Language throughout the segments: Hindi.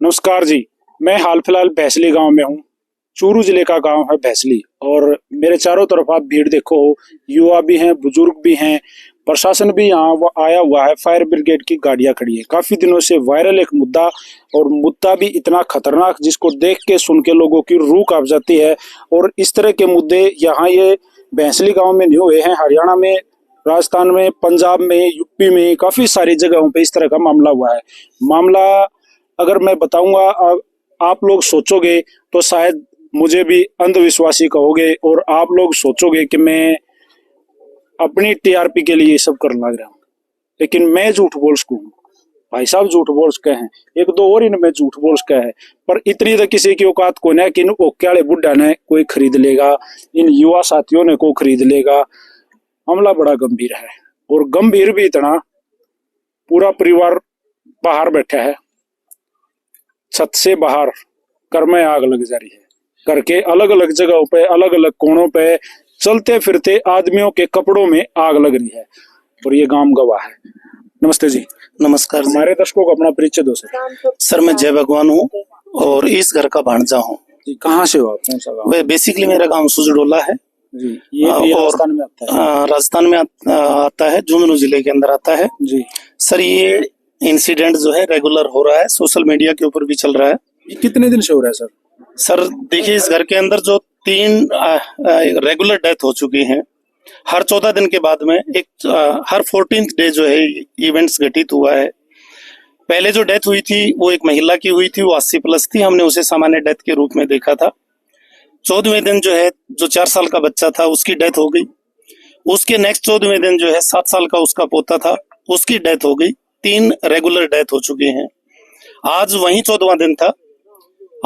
नमस्कार जी। मैं हाल फिलहाल भैसली गांव में हूँ। चूरू जिले का गांव है भैसली और मेरे चारों तरफ आप भीड़ देखो, युवा भी हैं, बुजुर्ग भी हैं, प्रशासन भी यहाँ आया हुआ है। फायर ब्रिगेड की गाड़ियां खड़ी है। काफी दिनों से वायरल एक मुद्दा, और मुद्दा भी इतना खतरनाक जिसको देख के सुन के लोगों की रूह कांप जाती है। और इस तरह के मुद्दे यहाँ ये भैसली गाँव में नहीं हुए हैं, हरियाणा में, राजस्थान में, पंजाब में, यूपी में काफी सारी जगहों पे इस तरह का मामला हुआ है। मामला अगर मैं बताऊंगा, आप लोग सोचोगे तो शायद मुझे भी अंधविश्वासी कहोगे, और आप लोग सोचोगे कि मैं अपनी टीआरपी के लिए ये सब करने लग रहा हूँ। लेकिन मैं झूठ बोल सकूँ, भाई साहब झूठ बोल सके हैं, एक दो और इनमें झूठ बोल सके है, पर इतनी तो किसी की औकात को नहीं कि इन ओक्याले बुढ़ा ने कोई खरीद लेगा, इन युवा साथियों ने को खरीद लेगा। मामला बड़ा गंभीर है, और गंभीर भी इतना, पूरा परिवार बाहर बैठा है, छत से बाहर घर में आग लग जा रही है। घर के अलग अलग जगहों पे, अलग अलग कोनों पे चलते फिरते आदमियों के कपड़ों में आग लग रही है, और ये गांव गवाह है। नमस्ते जी। नमस्कार। हमारे दर्शकों को अपना परिचय दो सर। सर मैं जय भगवान हूँ और इस घर का भांजा हूँ। कहाँ से हो आप? कौन सा गाँव? वह बेसिकली मेरा गांव सुजडोला है जी। ये राजस्थान में आता है? राजस्थान में आता है, झुंझुनू जिले के अंदर आता है जी। सर ये इंसिडेंट जो है रेगुलर हो रहा है, सोशल मीडिया के ऊपर भी चल रहा है। ये कितने दिन से हो रहा है सर? सर देखिए, इस घर के अंदर जो 3 रेगुलर डेथ हो चुकी हैं, हर 14 दिन के बाद में एक हर 14th डे जो है इवेंट्स घटित हुआ है। पहले जो डेथ हुई थी वो एक महिला की हुई थी, वो 80+ थी, हमने उसे सामान्य डेथ के रूप में देखा था। 14वें दिन जो है, जो 4 साल का बच्चा था उसकी डेथ हो गई। उसके नेक्स्ट 14वें दिन जो है 7 साल का उसका पोता था, उसकी डेथ हो गई। 3 रेगुलर डेथ हो चुकी हैं। आज वही 14वां दिन था।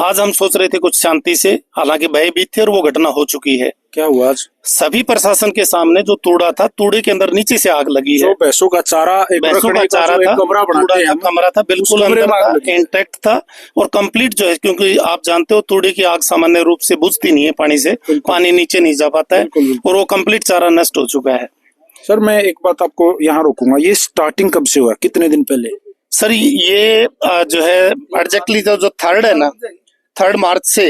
आज हम सोच रहे थे कुछ शांति से, हालांकि भयभीत थे, और वो घटना हो चुकी है। क्या हुआ आज? सभी प्रशासन के सामने जो तूड़ा था, तूड़े के अंदर नीचे से आग लगी है। भैंसों का चारा, भैंसों का चारा था, कमरा था, बिल्कुल अंदर था, इंटैक्ट था और कंप्लीट जो है, क्योंकि आप जानते हो तूड़े की आग सामान्य रूप से बुझती नहीं है पानी से, पानी नीचे नहीं जा पाता है, और वो कंप्लीट चारा नष्ट हो चुका है। सर मैं एक बात आपको यहाँ रोकूंगा, ये स्टार्टिंग कब से हुआ, कितने दिन पहले? सर ये जो है एग्जैक्टली जो 3rd है ना, 3rd मार्च से,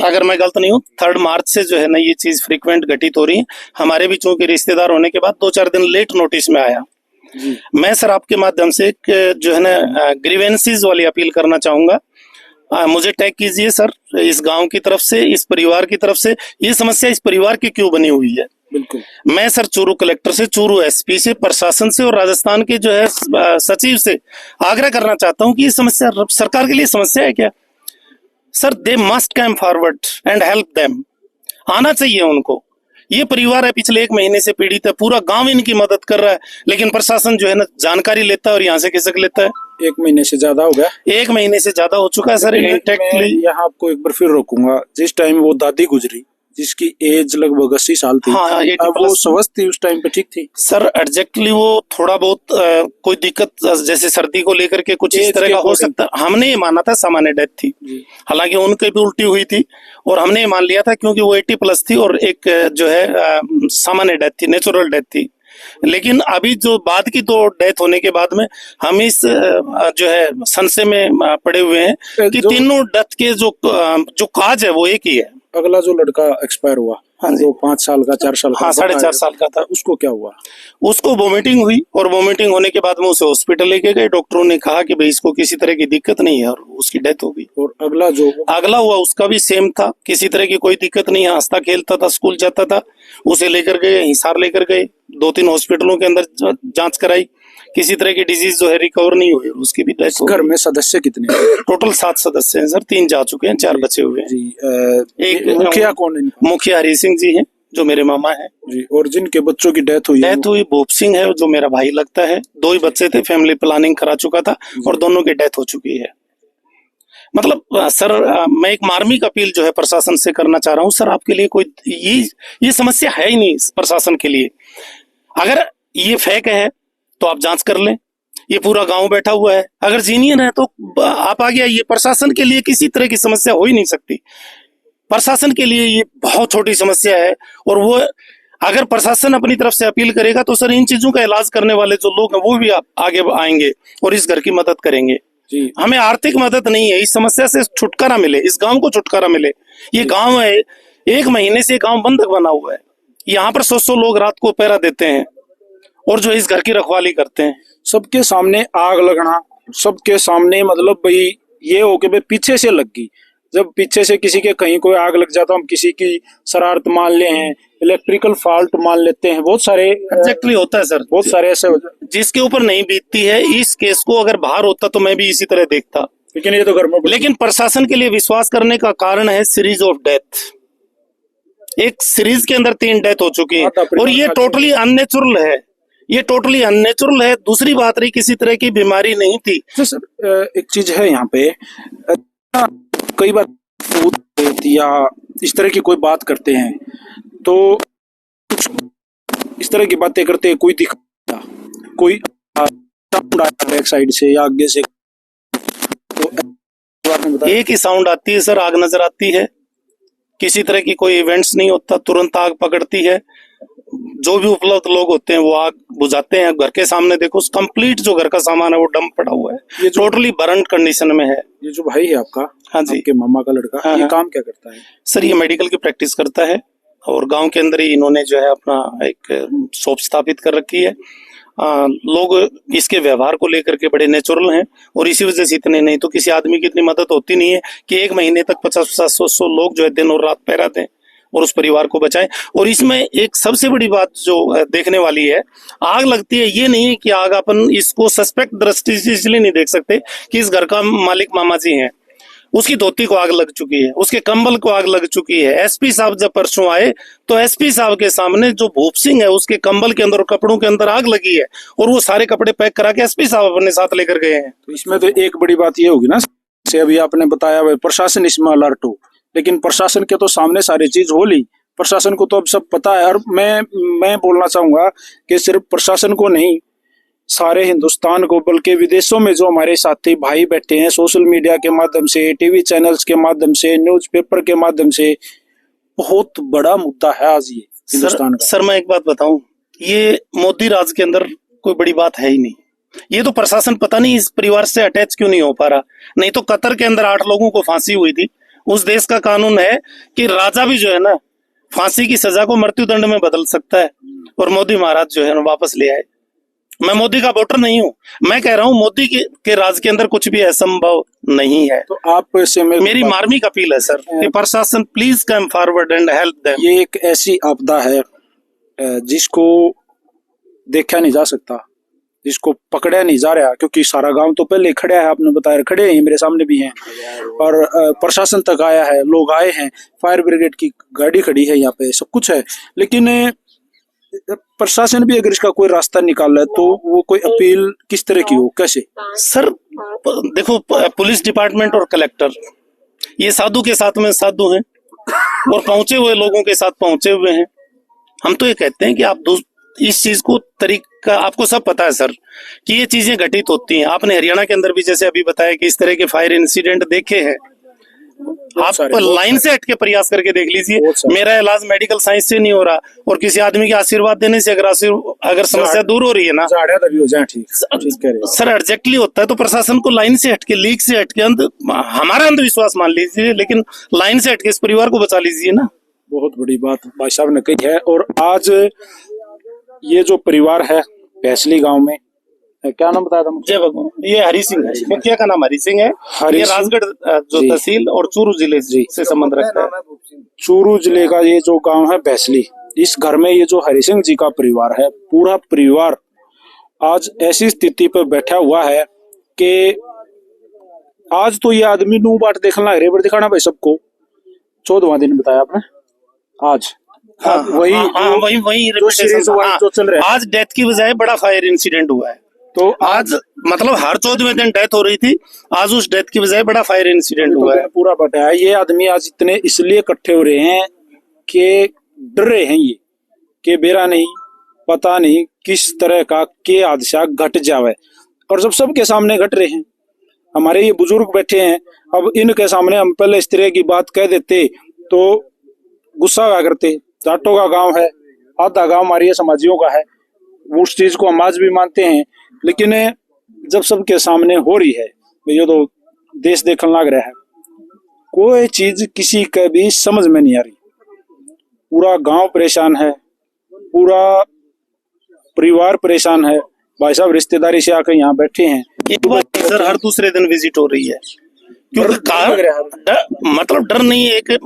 अगर मैं गलत नहीं हूँ, 3rd मार्च से जो है ना ये चीज फ्रीक्वेंट घटित हो रही है। हमारे भी चूंकि रिश्तेदार होने के बाद 2-4 दिन लेट नोटिस में आया। मैं सर आपके माध्यम से जो है ना ग्रीवेंसीज वाली अपील करना चाहूंगा। मुझे टैग कीजिए सर, इस गांव की तरफ से, इस परिवार की तरफ से। ये समस्या इस परिवार की क्यों बनी हुई है? बिल्कुल। मैं सर चूरू कलेक्टर से, चूरू एसपी से, प्रशासन से और राजस्थान के जो है सचिव से आग्रह करना चाहता हूँ कि ये समस्या सरकार के लिए समस्या है क्या? Sir they must come forward and help them. आना चाहिए उनको। ये परिवार है, पिछले 1 महीने से पीड़ित है, पूरा गांव इनकी मदद कर रहा है, लेकिन प्रशासन जो है ना जानकारी लेता है और यहाँ से खिसक लेता है। 1 महीने से ज्यादा हो गया? 1 महीने से ज्यादा हो चुका है सर। इंटैक्टली यहाँ आपको एक बार फिर रोकूंगा। जिस टाइम वो दादी गुजरी, जिसकी एज लगभग 80 साल थी, हाँ, अब वो स्वस्थ थी, उस टाइम पे ठीक थी? सर एग्जैक्टली वो थोड़ा बहुत कोई दिक्कत, जैसे सर्दी को लेकर के कुछ इस तरह का हो सकता, हमने ये माना था सामान्य डेथ थी, हालांकि उनकी भी उल्टी हुई थी, और हमने ये मान लिया था क्योंकि वो 80+ थी और एक जो है सामान्य डेथ थी, नेचुरल डेथ थी। लेकिन अभी जो बाद की 2 डेथ होने के बाद में हम इस जो है संशय में पड़े हुए हैं कि तीनों डेथ के जो काज है वो एक ही है। अगला जो लड़का एक्सपायर हुआ, हाँ जी, जो 5 साल का, 4 साल का, हाँ 4.5 साल का था, उसको क्या हुआ? उसको वोमिटिंग हुई, और वोमिटिंग होने के बाद में उसे हॉस्पिटल लेके गए। डॉक्टरों ने कहा कि भाई इसको किसी तरह की दिक्कत नहीं है, और उसकी डेथ हो गई। और अगला हुआ उसका भी सेम था, किसी तरह की कोई दिक्कत नहीं है, हंसता खेलता था, स्कूल जाता था। उसे लेकर गए, हिसार लेकर गए, 2-3 हॉस्पिटलों के अंदर जांच कराई, किसी तरह की डिजीज जो है रिकवर नहीं हुई, उसकी भी डेथ हो गई। घर में सदस्य कितने? टोटल 7 सदस्य हैं सर, 3 जा चुके हैं, 4 बचे हुए हैं। एक मुखिया कौन है? मुखिया हरी सिंह जी हैं, जो मेरे मामा हैं जी। और जिनके बच्चों की डेथ हुई भूप सिंह है, जो मेरा भाई लगता है। 2 ही बच्चे थे, फैमिली प्लानिंग करा चुका था, और दोनों की डेथ हो चुकी है। मतलब सर मैं एक मार्मिक अपील जो है प्रशासन से करना चाह रहा हूँ सर, आपके लिए कोई ये समस्या है ही नहीं प्रशासन के लिए। अगर ये फेक है तो आप जांच कर लें, ये पूरा गांव बैठा हुआ है। अगर जीनियन है तो आप आगे आइए। प्रशासन के लिए किसी तरह की समस्या हो ही नहीं सकती। प्रशासन के लिए ये बहुत छोटी समस्या है, और वो अगर प्रशासन अपनी तरफ से अपील करेगा तो सर इन चीजों का इलाज करने वाले जो लोग हैं वो भी आगे आएंगे और इस घर की मदद करेंगे। जी। हमें आर्थिक मदद नहीं है, इस समस्या से छुटकारा मिले, इस गांव को छुटकारा मिले। ये गांव है, 1 महीने से गांव बंधक बना हुआ है। यहाँ पर 100 लोग रात को पहरा देते हैं और जो इस घर की रखवाली करते हैं। सबके सामने आग लगना, सबके सामने मतलब भाई ये हो के भाई पीछे से लग गई। जब पीछे से किसी के कहीं कोई आग लग जाता, हम किसी की शरारत मान ले हैं, इलेक्ट्रिकल फॉल्ट मान लेते हैं, बहुत सारे एग्जैक्टली होता है सर, बहुत सारे ऐसे हो जाते। जिसके ऊपर नहीं बीतती है। इस केस को अगर बाहर होता तो मैं भी इसी तरह देखता, लेकिन ये तो घर में लेकिन प्रशासन के लिए विश्वास करने का कारण है सीरीज ऑफ डेथ। एक सीरीज के अंदर 3 डेथ हो चुकी है और ये टोटली अननेचुरल है, ये टोटली अननेचुरल है। दूसरी बात रही, किसी तरह की बीमारी नहीं थी। सर एक चीज है यहाँ पे, कई बार या इस तरह की कोई बात करते हैं तो कुछ इस तरह की बातें करते हैं, कोई दिखा, कोई बैक साइड से या आगे से, तो एक ही साउंड आती है सर, आग नजर आती है। किसी तरह की कोई इवेंट्स नहीं होता, तुरंत आग पकड़ती है। जो भी उपलब्ध लोग होते हैं वो आग बुझाते हैं। घर के सामने देखो, कंप्लीट जो घर का सामान है वो डंप पड़ा हुआ है, ये टोटली बर्न्ड कंडीशन में है। ये जो भाई है आपका, हाँ जी, आपके मामा का लड़का, हाँ, ये हाँ। काम क्या करता है? सर ये मेडिकल की प्रैक्टिस करता है और गांव के अंदर ही इन्होंने जो है अपना एक शॉप स्थापित कर रखी है। लोग इसके व्यवहार को लेकर के बड़े नेचुरल हैं और इसी वजह से इतने, नहीं तो किसी आदमी की इतनी मदद होती नहीं है कि 1 महीने तक 50-50-100 लोग जो है दिन और रात पहरा दें और उस परिवार को बचाएं। और इसमें एक सबसे बड़ी बात जो देखने वाली है, आग लगती है, ये नहीं है कि आग अपन इसको सस्पेक्ट दृष्टि से इसलिए नहीं देख सकते कि इस घर का मालिक मामा जी हैं, उसकी धोती को आग लग चुकी है, उसके कंबल को आग लग चुकी है। एसपी साहब जब परसों आए तो एसपी साहब के सामने जो भूप सिंह है उसके कंबल के अंदर और कपड़ों के अंदर आग लगी है और वो सारे कपड़े पैक करा के एसपी साहब अपने साथ लेकर गए हैं। तो इसमें तो एक बड़ी बात ये होगी ना, से अभी आपने बताया भाई प्रशासन इसमें अलर्ट हो, लेकिन प्रशासन के तो सामने सारी चीज हो ली, प्रशासन को तो अब सब पता है। और मैं बोलना चाहूंगा कि सिर्फ प्रशासन को नहीं, सारे हिंदुस्तान को, बल्कि विदेशों में जो हमारे साथी भाई बैठे हैं, सोशल मीडिया के माध्यम से, टीवी चैनल्स के माध्यम से, न्यूज़पेपर के माध्यम से, बहुत बड़ा मुद्दा है आज ये हिंदुस्तान का। सर मैं एक बात बताऊं, ये मोदी राज के अंदर कोई बड़ी बात है ही नहीं। ये तो प्रशासन पता नहीं इस परिवार से अटैच क्यों नहीं हो पा रहा। नहीं तो कतर के अंदर 8 लोगों को फांसी हुई थी। उस देश का कानून है कि राजा भी जो है ना फांसी की सजा को मृत्यु दंड में बदल सकता है और मोदी महाराज जो है ना वापस ले आए। मैं मोदी का वोटर नहीं हूँ, मैं कह रहा हूँ मोदी के राज के अंदर कुछ भी असंभव नहीं है। तो आप से मेरी मार्मिक अपील है सर कि प्रशासन please come forward and help them. ये एक ऐसी आपदा है जिसको देखा नहीं जा सकता, जिसको पकड़ा नहीं जा रहा, क्योंकि सारा गांव तो पहले खड़ा है, आपने बताया खड़े हैं, मेरे सामने भी हैं, और प्रशासन तक आया है, लोग आए हैं, फायर ब्रिगेड की गाड़ी खड़ी है यहाँ पे, सब कुछ है, लेकिन प्रशासन भी अगर इसका कोई रास्ता निकाल है तो वो कोई अपील किस तरह की हो, कैसे? सर देखो, पुलिस डिपार्टमेंट और कलेक्टर ये साधु के साथ में साधु हैं और पहुंचे हुए लोगों के साथ पहुंचे हुए हैं। हम तो ये कहते हैं कि आप इस चीज को तरीका, आपको सब पता है सर कि ये चीजें घटित होती हैं। आपने हरियाणा के अंदर भी जैसे अभी बताया कि इस तरह के फायर इंसिडेंट देखे हैं। आप लाइन से हटके प्रयास करके देख लीजिए। मेरा इलाज मेडिकल साइंस से नहीं हो रहा और किसी आदमी के आशीर्वाद देने से अगर समस्या दूर हो रही है ना, सर एग्जैक्टली होता है। तो प्रशासन को लाइन से हटके, लीक से हटके, हमारा अंधविश्वास मान लीजिए, लेकिन लाइन से हटके इस परिवार को बचा लीजिए ना। बहुत बड़ी बात भाई साहब ने कही है। और आज ये जो परिवार है भैसली गांव में, क्या नाम बताया था मुझे? जय भगवान। ये हरी सिंह है, मुखिया का नाम हरी सिंह है। ये राजगढ़ जो तहसील और चूरू जिले से संबंध रखता है। चूरू जिले का ये जो गांव है भैसली, इस घर में ये जो हरि सिंह जी का परिवार है, पूरा परिवार आज ऐसी स्थिति पर बैठा हुआ है कि आज तो ये आदमी नू बाट देखना है, रेबर दिखाना भाई सबको। 14वां दिन बताया आपने आज। हाँ, वही जो सीरीज जो चल रहा है। आज डेथ की बजाय बड़ा फायर इंसिडेंट हुआ है। तो आज मतलब हर 14वें दिन डेथ हो रही थी, आज उस डेथ की बजाय बड़ा फायर इंसिडेंट हुआ है। पूरा बटा है। ये आदमी आज इतने इसलिए इकट्ठे हो रहे हैं कि डर रहे हैं ये कि बेरा नहीं, पता नहीं किस तरह का के हादसा घट जावे। और जब सबके सामने घट रहे हैं, हमारे ये बुजुर्ग बैठे हैं, अब इनके सामने हम पहले इस तरह की बात कह देते तो गुस्सा हुआ करते। जाटों का गांव है, आधा गांव हमारी समाजियों का है, उस चीज को हम आज भी मानते हैं, लेकिन जब सबके सामने हो रही है ये तो देश देखने लग रहा है, कोई चीज किसी का भी समझ में नहीं आ रही। पूरा गांव परेशान है, पूरा परिवार परेशान है। भाई साहब रिश्तेदारी से आकर यहाँ बैठे हैं। एक बात सर हर दूसरे दिन विजिट हो रही है, क्योंकि मतलब डर नहीं है, एक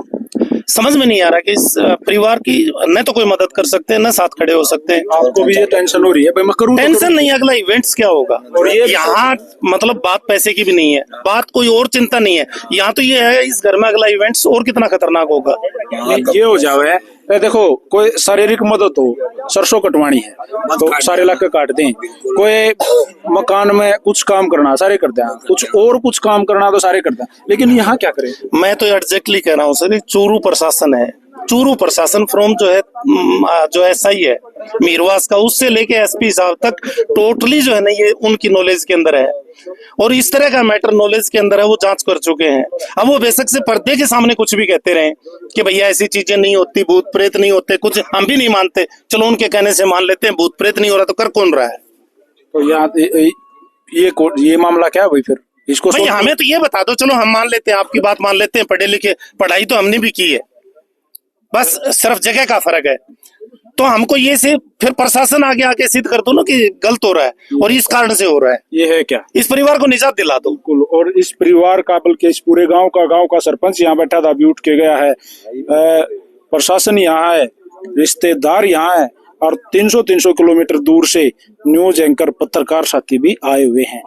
समझ में नहीं आ रहा कि इस परिवार की न तो कोई मदद कर सकते हैं, न साथ खड़े हो सकते हैं। आपको भी ये टेंशन हो रही है भाई, मैं करूँ? टेंशन नहीं, अगला इवेंट्स क्या होगा। और ये यहाँ मतलब बात पैसे की भी नहीं है, बात कोई और चिंता नहीं है। यहाँ तो ये है इस घर में अगला इवेंट्स और कितना खतरनाक होगा। ये हो जावे देखो, कोई शारीरिक मदद हो, सरसों कटवानी है तो सारे इलाके काट दें, कोई मकान में कुछ काम करना सारे करते हैं, कुछ काम करना तो सारे करते हैं, लेकिन यहाँ क्या करें? मैं तो एग्जैक्टली कह रहा हूँ सर, चूरू प्रशासन है, चूरू प्रशासन फ्रॉम जो एसआई है मीरवास का, उससे लेके एसपी साहब तक टोटली जो है ना ये उनकी नॉलेज के अंदर है, और इस तरह का मैटर नॉलेज के अंदर है, वो जांच कर चुके हैं। अब वो बेशक से पर्दे के सामने कुछ भी कहते रहे कि भैया ऐसी चीजें नहीं होती, भूत प्रेत नहीं होते, कुछ हम भी नहीं मानते, चलो उनके कहने से मान लेते हैं, भूत प्रेत नहीं हो रहा तो कर कौन रहा है? तो यहाँ ये मामला क्या है भाई? फिर इसको भाई हमें तो ये बता दो, चलो हम मान लेते हैं, आपकी बात मान लेते हैं, पढ़े लिखे, पढ़ाई तो हमने भी की है, बस सिर्फ जगह का फर्क है। तो हमको ये से फिर प्रशासन आगे सिद्ध कर दो ना कि गलत हो रहा है और इस कारण से हो रहा है। ये है क्या? इस परिवार को निजात दिला दो। बिल्कुल, और इस परिवार का बल्कि इस पूरे गांव का सरपंच यहाँ बैठा था, अभी उठ के गया है। प्रशासन यहाँ है, रिश्तेदार यहाँ है, और 300 किलोमीटर दूर से न्यूज एंकर पत्रकार साथी भी आए हुए हैं।